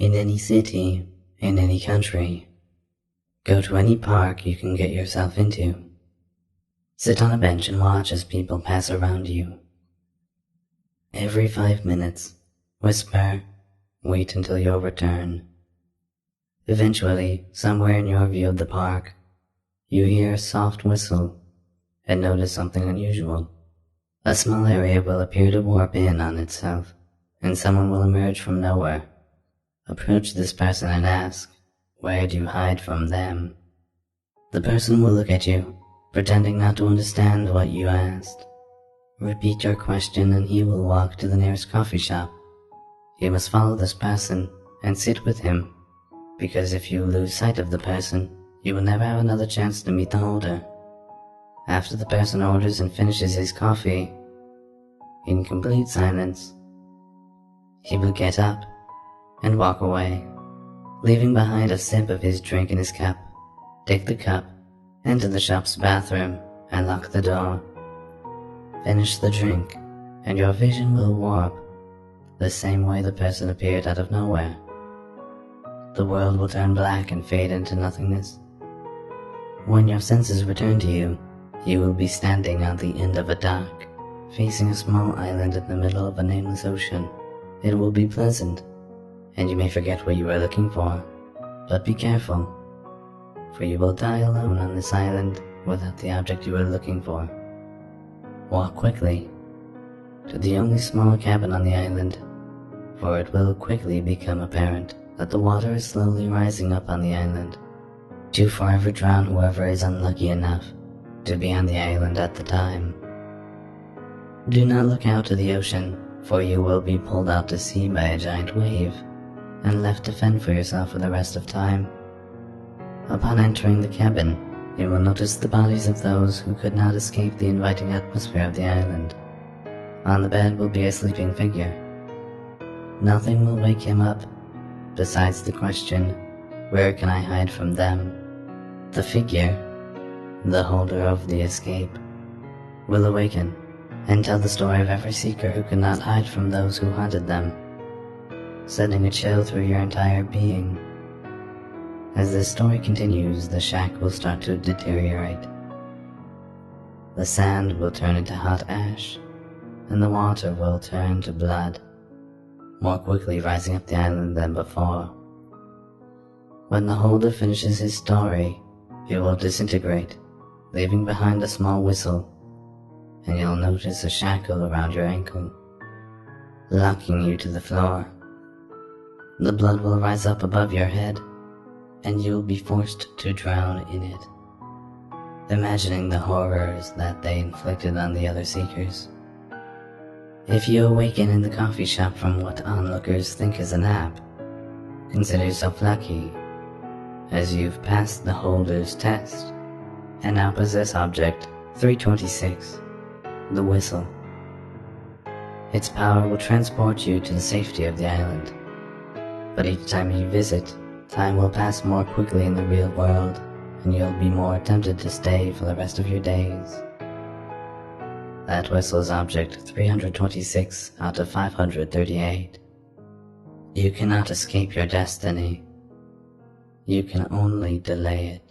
In any city, in any country, go to any park you can get yourself into. Sit on a bench and watch as people pass around you. Every 5 minutes, whisper, wait until your return. Eventually, somewhere in your view of the park, you hear a soft whistle and notice something unusual. A small area will appear to warp in on itself, and someone will emerge from nowhere. Approach this person and ask, where do you hide from them? The person will look at you, pretending not to understand what you asked. Repeat your question and he will walk to the nearest coffee shop. You must follow this person and sit with him, because if you lose sight of the person, you will never have another chance to meet the holder. After the person orders and finishes his coffee, in complete silence, he will get up and walk away, leaving behind a sip of his drink in his cup. Take the cup, enter the shop's bathroom, and lock the door. Finish the drink, and your vision will warp, the same way the person appeared out of nowhere. The world will turn black and fade into nothingness. When your senses return to you, you will be standing on the end of a dock, facing a small island in the middle of a nameless ocean. It will be pleasant, and you may forget what you were looking for, but be careful, for you will die alone on this island without the object you were looking for. Walk quickly to the only small cabin on the island, for it will quickly become apparent that the water is slowly rising up on the island, to forever drown whoever is unlucky enough to be on the island at the time. Do not look out to the ocean, for you will be pulled out to sea by a giant wave, and left to fend for yourself for the rest of time. Upon entering the cabin, you will notice the bodies of those who could not escape the inviting atmosphere of the island. On the bed will be a sleeping figure. Nothing will wake him up, besides the question, where can I hide from them? The figure, the holder of the escape, will awaken and tell the story of every seeker who could not hide from those who hunted them, sending a chill through your entire being. As this story continues, the shack will start to deteriorate. The sand will turn into hot ash, and the water will turn to blood, more quickly rising up the island than before. When the holder finishes his story, he will disintegrate, leaving behind a small whistle, and you'll notice a shackle around your ankle, locking you to the floor. The blood will rise up above your head, and you'll be forced to drown in it, imagining the horrors that they inflicted on the other seekers. If you awaken in the coffee shop from what onlookers think is a nap, consider yourself lucky, as you've passed the holder's test, and now possess object 326, the whistle. Its power will transport you to the safety of the island, but each time you visit, time will pass more quickly in the real world, and you'll be more tempted to stay for the rest of your days. That whistle is object 326 out of 538. You cannot escape your destiny. You can only delay it.